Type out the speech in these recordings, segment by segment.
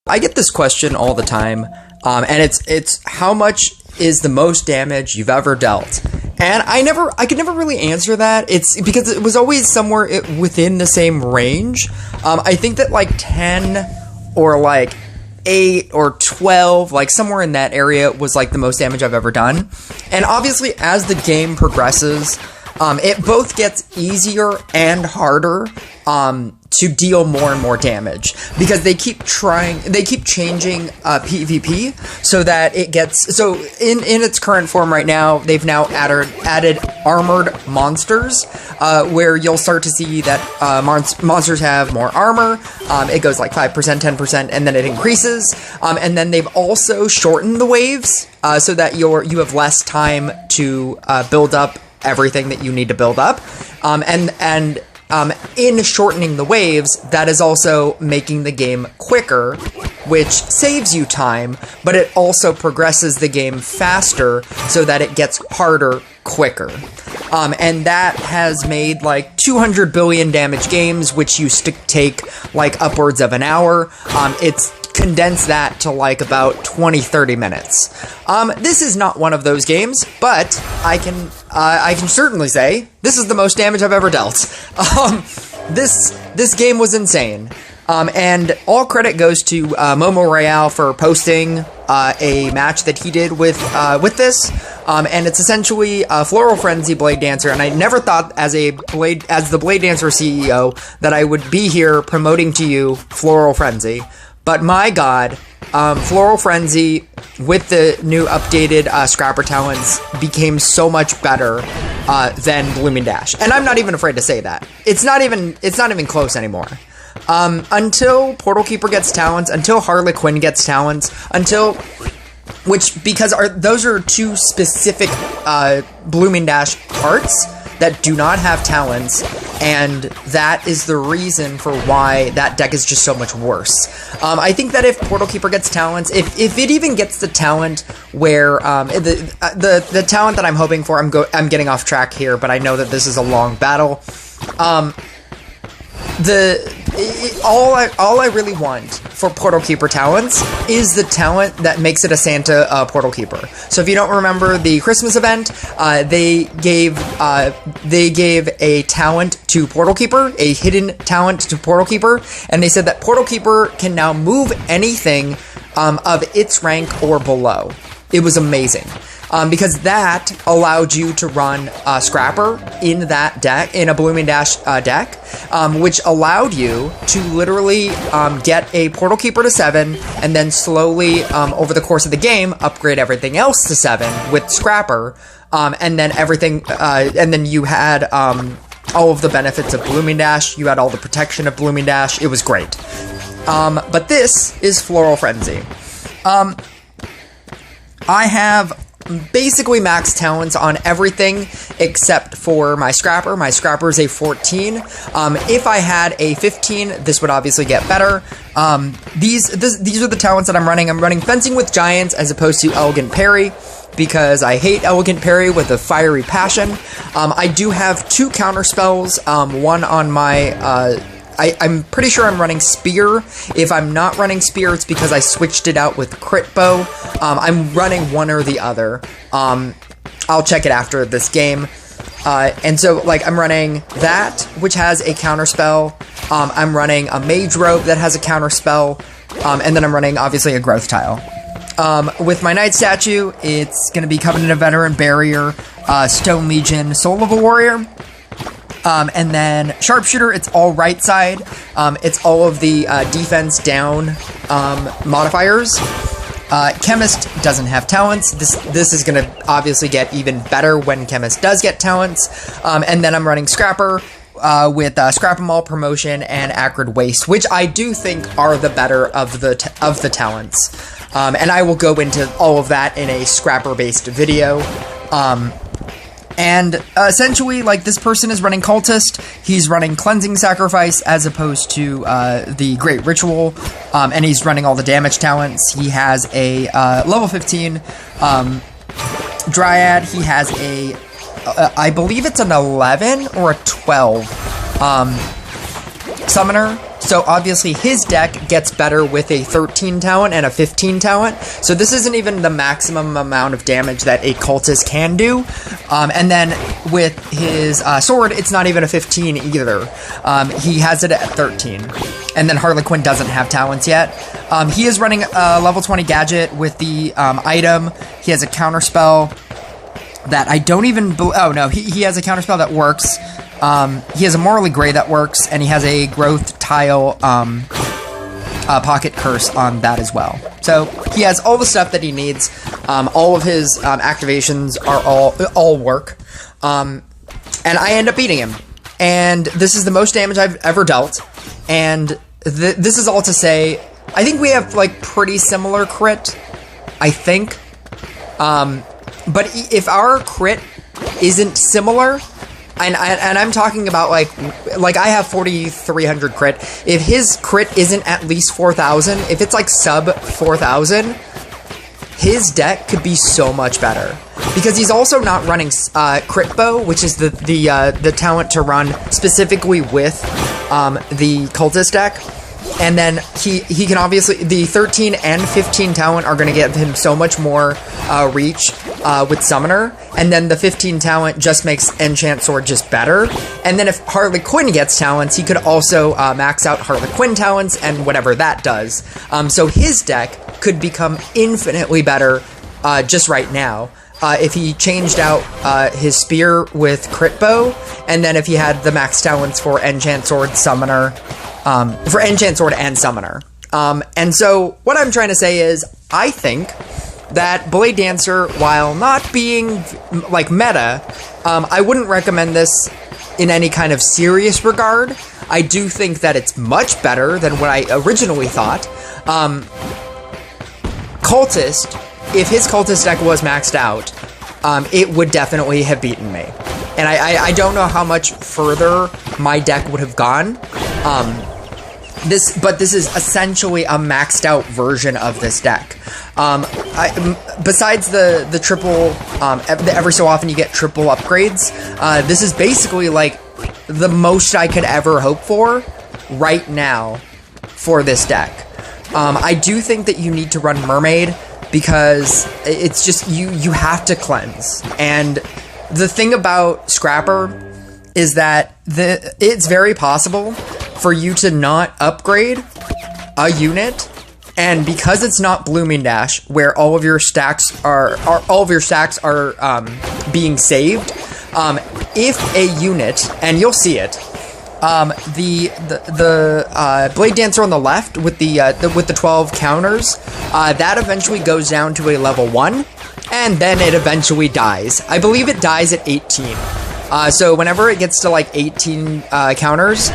I get this question all the time, and it's how much is the most damage you've ever dealt? And I could never really answer that. It's because it was always somewhere within the same range. I think that like 10 or like 8 or 12, like somewhere in that area was like the most damage I've ever done. And obviously as the game progresses, it both gets easier and harder to deal more and more damage, because they keep changing PvP so that it gets, so in its current form right now, they've now added armored monsters, where you'll start to see that monsters have more armor. It goes like 5%, 10%, and then it increases. And then they've also shortened the waves, so that you have less time to build up everything that you need to build up. In shortening the waves, that is also making the game quicker, which saves you time, but it also progresses the game faster so that it gets harder quicker. And that has made like 200 billion damage games, which used to take like upwards of an hour. It's condensed that to like about 20-30 minutes. This is not one of those games, but I can certainly say this is the most damage I've ever dealt. This game was insane. And all credit goes to Momo Royale for posting a match that he did with this. And it's essentially Floral Frenzy Blade Dancer, and I never thought as the Blade Dancer CEO that I would be here promoting to you Floral Frenzy. But my god, Floral Frenzy with the new updated Scrapper talents became so much better than Blooming Dash. And I'm not even afraid to say that. It's not even close anymore. Until Portal Keeper gets talents, until Harley Quinn gets talents, those are two specific Blooming Dash parts that do not have talents, and that is the reason for why that deck is just so much worse. I think that if Portal Keeper gets talents, if it even gets the talent where the talent that I'm hoping for, I'm getting off track here, but I know that this is a long battle. All I really want for Portal Keeper talents is the talent that makes it a Santa Portal Keeper. So if you don't remember the Christmas event, they gave a talent to Portal Keeper, a hidden talent to Portal Keeper, and they said that Portal Keeper can now move anything of its rank or below. It was amazing. Because that allowed you to run Scrapper in that deck, in a Blooming Dash deck, which allowed you to literally get a Portal Keeper to 7, and then slowly, over the course of the game, upgrade everything else to 7 with Scrapper, and then and then you had all of the benefits of Blooming Dash, you had all the protection of Blooming Dash, it was great. But this is Floral Frenzy. I have basically max talents on everything except for my Scrapper. My Scrapper is a 14. If I had a 15, this would obviously get better. These are the talents that I'm running. I'm running Fencing with Giants as opposed to Elegant Parry, because I hate Elegant Parry with a fiery passion. I do have 2 counter spells, one on my I'm pretty sure I'm running Spear. If I'm not running Spear, it's because I switched it out with Crit Bow. I'm running one or the other. I'll check it after this game. And so, like, I'm running that, which has a counter spell. I'm running a Mage Robe that has a counter spell. And then I'm running, obviously, a Growth Tile. With my Knight Statue, it's going to be Covenant of Veteran, Barrier, Stone Legion, Soul of a Warrior. And then Sharpshooter, it's all right side. It's all of the defense down modifiers. Chemist doesn't have talents. This is going to obviously get even better when Chemist does get talents. And then I'm running Scrapper with Scrap-em-all, Promotion, and Acrid Waste, which I do think are the better of the talents. And I will go into all of that in a Scrapper-based video. And essentially, like, this person is running Cultist, he's running Cleansing Sacrifice as opposed to the Great Ritual, and he's running all the damage talents. He has a level 15 Dryad, he has a, I believe it's an 11 or a 12 Summoner, So obviously his deck gets better with a 13 talent and a 15 talent. So this isn't even the maximum amount of damage that a cultist can do. And then with his sword, it's not even a 15 either. He has it at 13. And then Harley Quinn doesn't have talents yet. He is running a level 20 gadget with the item. He has a counterspell that I don't even... Oh, no. He has a counterspell that works. He has a Morally Gray that works, and he has a Growth Tile Pocket Curse on that as well. So he has all the stuff that he needs. All of his activations are all work. And I end up beating him. And this is the most damage I've ever dealt. And this is all to say, I think we have, like, pretty similar crit. I think. But if our crit isn't similar, and I'm talking about like I have 4,300 crit. If his crit isn't at least 4,000, if it's like sub 4,000, his deck could be so much better because he's also not running crit bow, which is the talent to run specifically with the cultist deck. And then he can obviously, the 13 and 15 talent are going to give him so much more reach with Summoner. And then the 15 talent just makes Enchant Sword just better. And then if Harley Quinn gets talents, he could also max out Harley Quinn talents and whatever that does. So his deck could become infinitely better just right now. If he changed out his Spear with Crit Bow, and then if he had the max talents for Enchant Sword, Summoner, for Enchant Sword and Summoner. And so what I'm trying to say is, I think that Blade Dancer, while not being, like, meta, I wouldn't recommend this in any kind of serious regard. I do think that it's much better than what I originally thought. Cultist, if his Cultist deck was maxed out, it would definitely have beaten me. And I don't know how much further my deck would have gone. But this is essentially a maxed out version of this deck. Besides the triple, every so often you get triple upgrades, this is basically like the most I could ever hope for right now for this deck. I do think that you need to run Mermaid because it's just, you have to cleanse. And the thing about Scrapper is that it's very possible for you to not upgrade a unit, and because it's not Blooming Dash, where all of your stacks are being saved, if a unit, and you'll see it, the Blade Dancer on the left with the 12 counters, that eventually goes down to a level 1, and then it eventually dies. I believe it dies at 18. So whenever it gets to like 18 counters,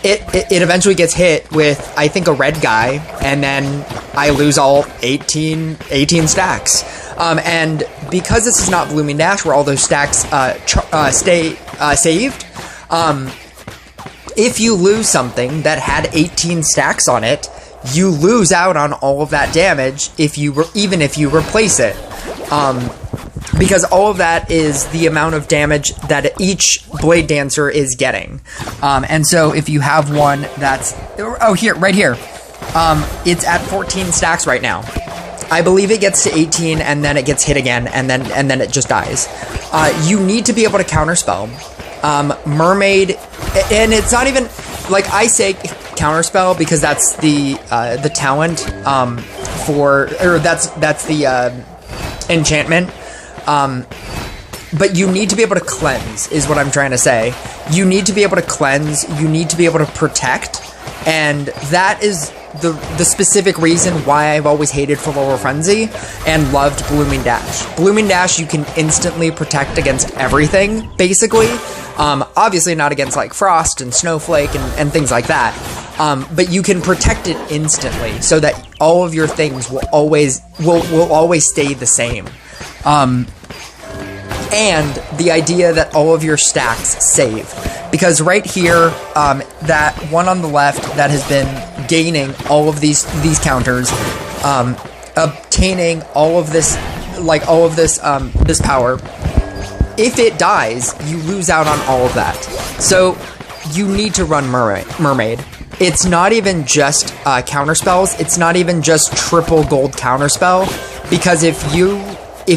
it eventually gets hit with, I think, a red guy, and then I lose all 18 stacks. And because this is not Blooming Dash, where all those stacks stay saved, if you lose something that had 18 stacks on it, you lose out on all of that damage even if you replace it. Because all of that is the amount of damage that each Blade Dancer is getting. And so if you have one that's... Oh, right here. It's at 14 stacks right now. I believe it gets to 18, and then it gets hit again, and then it just dies. You need to be able to counterspell. Mermaid... And it's not even... Like, I say counterspell because that's the talent for... Or that's the enchantment. But you need to be able to cleanse, is what I'm trying to say. You need to be able to cleanse, you need to be able to protect, and that is the specific reason why I've always hated Floral Frenzy and loved Blooming Dash. Blooming Dash, you can instantly protect against everything, basically. Obviously not against, like, Frost and Snowflake and things like that. But you can protect it instantly, so that all of your things will always stay the same. And the idea that all of your stacks save. Because right here, that one on the left that has been gaining all of these counters, obtaining all of this, this power, if it dies, you lose out on all of that. So you need to run Mermaid. It's not even just counter spells. It's not even just triple gold counter spell, because if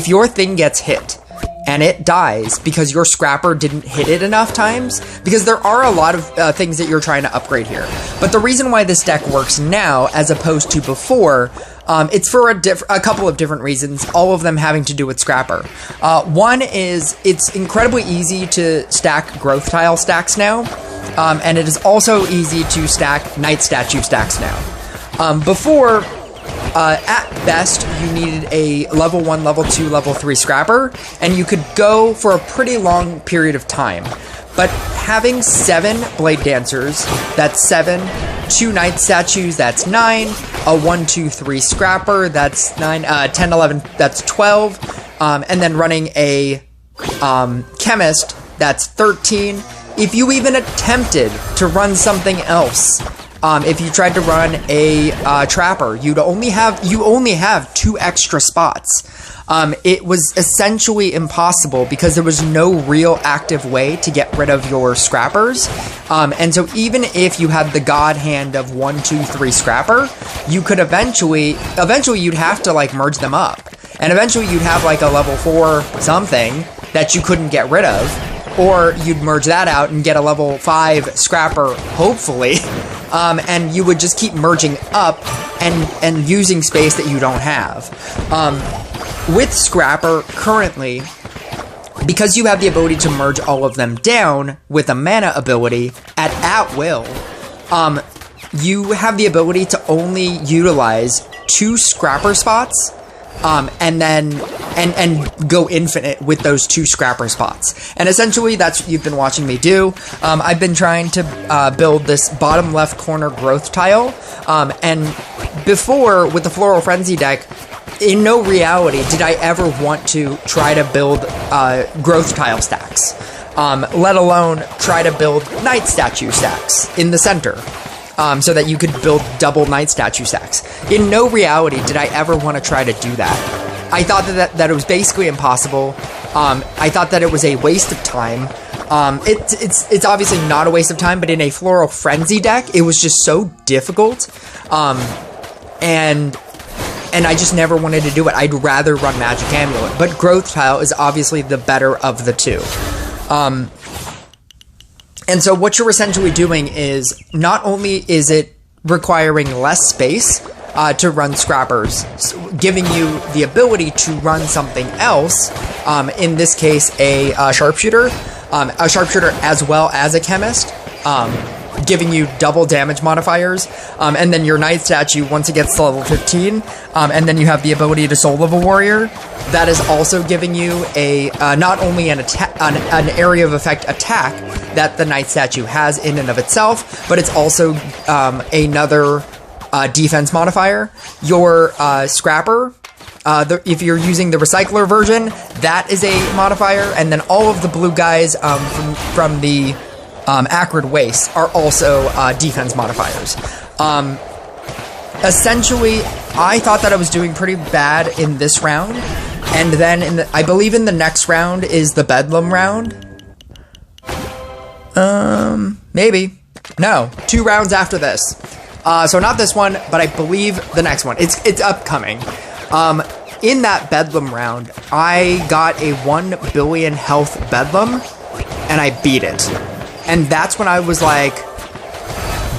your thing gets hit and it dies because your scrapper didn't hit it enough times, because there are a lot of things that you're trying to upgrade here. But the reason why this deck works now as opposed to before, it's for a couple of different reasons, all of them having to do with scrapper. One is it's incredibly easy to stack growth tile stacks now, and it is also easy to stack night statue stacks now. Before, at best, you needed a level 1, level 2, level 3 scrapper, and you could go for a pretty long period of time. But having 7 Blade Dancers, that's 7, 2 Night Statues, that's 9, a 1, 2, 3 Scrapper, that's 9, 10, 11, that's 12, and then running a Chemist, that's 13. If you even attempted to run something else, if you tried to run a Trapper, you only have 2 extra spots. It was essentially impossible because there was no real active way to get rid of your scrappers. And so even if you had the god hand of 1, 2, 3 scrapper, you could eventually you'd have to like merge them up. And eventually you'd have like a level 4 something that you couldn't get rid of. Or you'd merge that out and get a level 5 scrapper, hopefully. And you would just keep merging up and using space that you don't have. With Scrapper, currently, because you have the ability to merge all of them down with a mana ability at will, you have the ability to only utilize 2 Scrapper spots, and then go infinite with those 2 scrapper spots. And essentially that's what you've been watching me do. I've been trying to build this bottom left corner growth tile, and before with the Floral Frenzy deck, in no reality did I ever want to try to build growth tile stacks, let alone try to build night statue stacks in the center. So that you could build double night statue stacks. In no reality did I ever want to try to do that. I thought that it was basically impossible. I thought that it was a waste of time. It's obviously not a waste of time, but in a Floral Frenzy deck, it was just so difficult. And I just never wanted to do it. I'd rather run Magic Amulet, but Growth Tile is obviously the better of the two. And so what you're essentially doing is, not only is it requiring less space to run scrappers, giving you the ability to run something else, in this case a sharpshooter as well as a chemist, giving you double damage modifiers, and then your night statue once it gets to level 15, and then you have the ability to soul level warrior. That is also giving you a not only an area of effect attack that the night statue has in and of itself, but it's also another defense modifier. Your scrapper, if you're using the recycler version, that is a modifier, and then all of the blue guys from the Acrid Waste are also defense modifiers. Essentially, I thought that I was doing pretty bad in this round, and then I believe in the next round is the Bedlam round. Maybe. No, 2 rounds after this. So not this one, but I believe the next one. It's upcoming. In that Bedlam round, I got a 1 billion health Bedlam, and I beat it. And that's when I was like,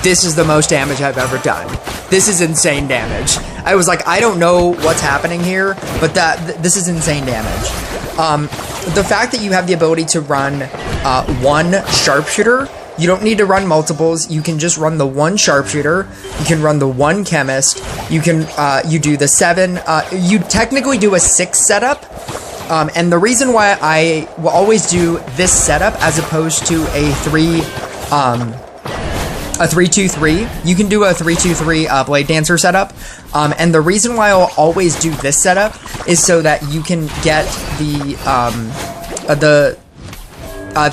this is the most damage I've ever done. This is insane damage. I was like, I don't know what's happening here, but this is insane damage. The fact that you have the ability to run 1 sharpshooter, you don't need to run multiples. You can just run the 1 sharpshooter. You can run the 1 chemist. You can you do the 7. You technically do a 6 setup. And the reason why I will always do this setup as opposed to a 3-2-3, you can do a 3-2-3 Blade Dancer setup. And the reason why I'll always do this setup is so that you can get the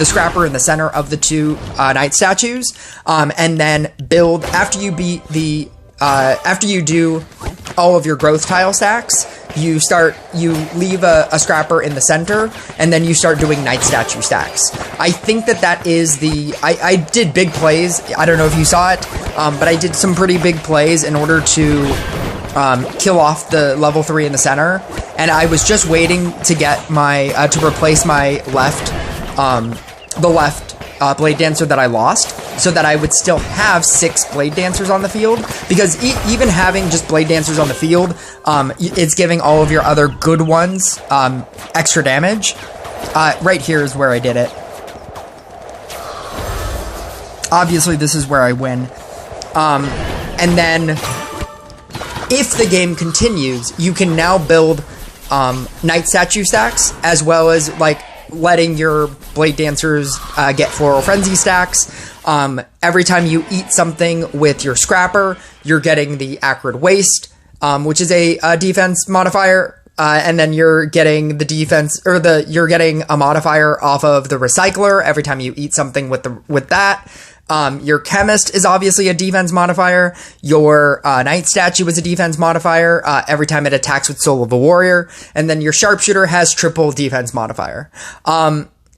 scrapper in the center of the 2 night statues, and then build after you beat the after you do all of your growth tile stacks. you leave a scrapper in the center, and then you start doing Knight Statue stacks. I think that is I did big plays. I don't know if you saw it, but I did some pretty big plays in order to kill off the level 3 in the center, and I was just waiting to get my to replace my left Blade Dancer that I lost, so that I would still have 6 Blade Dancers on the field, because even having just Blade Dancers on the field, it's giving all of your other good ones extra damage. Right here is where I did it. Obviously, this is where I win. And then, if the game continues, you can now build Knight Statue stacks, as well as, like, letting your Blade Dancers get Floral Frenzy stacks. Every time you eat something with your Scrapper, you're getting the Acrid Waste, which is a defense modifier, and then you're getting the defense, or you're getting a modifier off of the Recycler every time you eat something with that. Your Chemist is obviously a defense modifier. Your Knight Statue is a defense modifier every time it attacks with Soul of a Warrior. And then your Sharpshooter has triple defense modifier.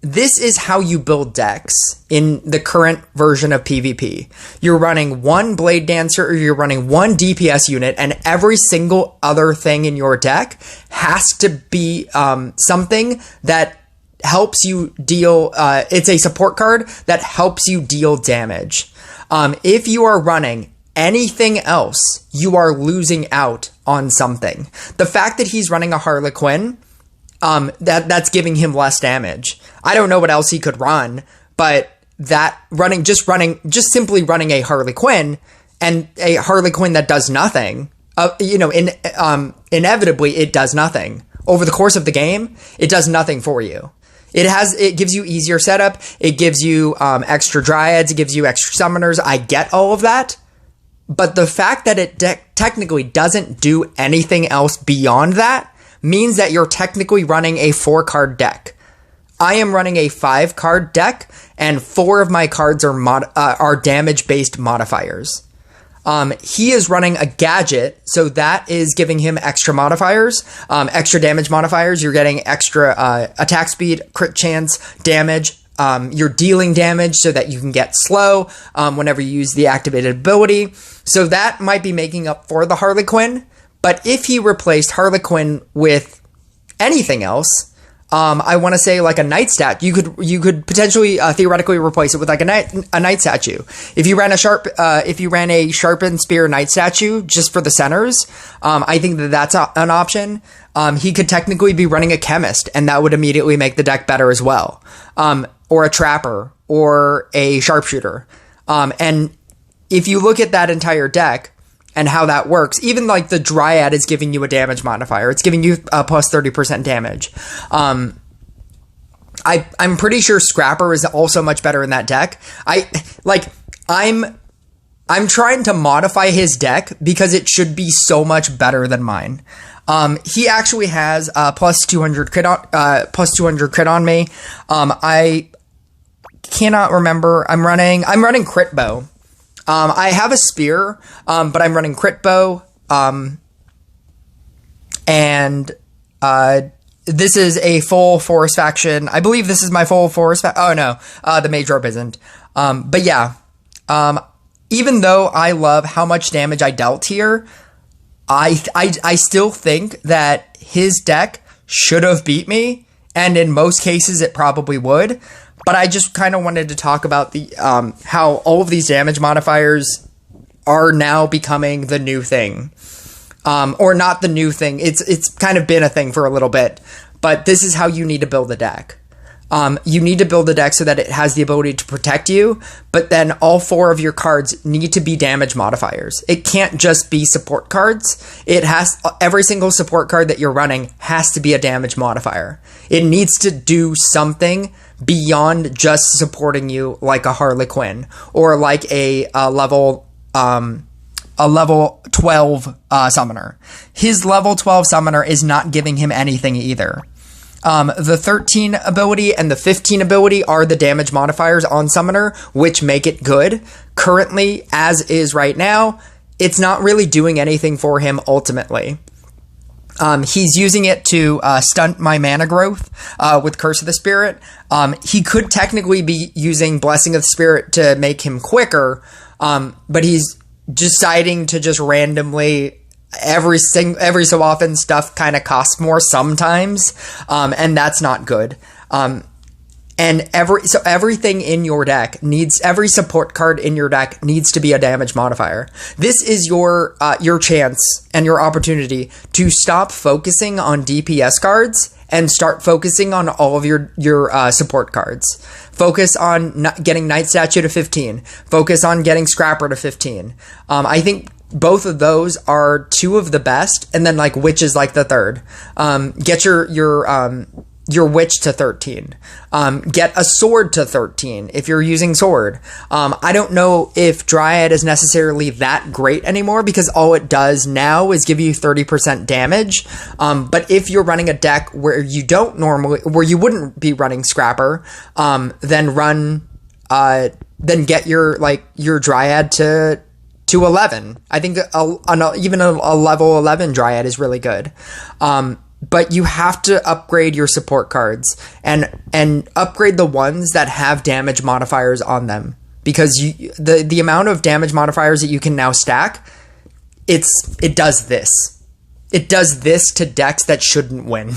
This is how you build decks in the current version of PvP. You're running one Blade Dancer, or you're running one DPS unit, and every single other thing in your deck has to be something that helps you deal, it's a support card that helps you deal damage. If you are running anything else, you are losing out on something. The fact that he's running a Harlequin, that's giving him less damage. I don't know what else he could run, but just simply running a Harlequin, and a Harlequin that does nothing, inevitably it does nothing. Over the course of the game, it does nothing for you. It gives you easier setup. It gives you extra Dryads. It gives you extra Summoners. I get all of that. But the fact that it technically doesn't do anything else beyond that means that you're technically running a 4-card deck. I am running a 5-card deck, and 4 of my cards are damage-based modifiers. He is running a Gadget, so that is giving him extra modifiers, extra damage modifiers. You're getting extra attack speed, crit chance, damage. You're dealing damage so that you can get slow whenever you use the activated ability. So that might be making up for the Harlequin. But if he replaced Harlequin with anything else, I want to say like a Knight Statue. You could potentially theoretically replace it with like a Knight Statue. If you ran a Sharpened Spear Knight Statue just for the centers, I think that's an option. He could technically be running a Chemist, and that would immediately make the deck better as well. Or a Trapper, or a Sharpshooter. And if you look at that entire deck and how that works, even like the Dryad is giving you a damage modifier. It's giving you plus 30% damage. I'm pretty sure Scrapper is also much better in that deck. I'm trying to modify his deck because it should be so much better than mine. He actually has plus 200 crit on me. I cannot remember. I'm running Crit Bow. I have a Spear, but I'm running Crit Bow, and this is a full Forest faction. I believe this is my full Forest oh no, the Mage Orb isn't. But yeah, even though I love how much damage I dealt here, I still think that his deck should have beat me, and in most cases it probably would. But I just kind of wanted to talk about the how all of these damage modifiers are now becoming the new thing. Or not the new thing. It's kind of been a thing for a little bit. But this is how you need to build a deck. You need to build a deck so that it has the ability to protect you, but then all 4 of your cards need to be damage modifiers. It can't just be support cards. Every single support card that you're running has to be a damage modifier. It needs to do something beyond just supporting you, like a Harlequin or like a level 12 summoner. His level 12 summoner is not giving him anything either. The 13 ability and the 15 ability are the damage modifiers on Summoner, which make it good. Currently, as is right now, it's not really doing anything for him ultimately. He's using it to stunt my mana growth with Curse of the Spirit. He could technically be using Blessing of the Spirit to make him quicker, but he's deciding to just randomly every so often stuff kind of costs more sometimes, and that's not good. And everything in your deck every support card in your deck needs to be a damage modifier. This is your chance and your opportunity to stop focusing on DPS cards and start focusing on all of your support cards. Focus on getting Night Statue to 15. Focus on getting Scrapper to 15. I think both of those are two of the best, and then like Witch is like the third. Get your Witch to 13. Get a Sword to 13 if you're using Sword. I don't know if Dryad is necessarily that great anymore because all it does now is give you 30% damage. But if you're running a deck where you wouldn't be running Scrapper, then get your Dryad to 11. I think even a level 11 Dryad is really good. But you have to upgrade your support cards and upgrade the ones that have damage modifiers on them, because the amount of damage modifiers that you can now stack, it does this to decks that shouldn't win.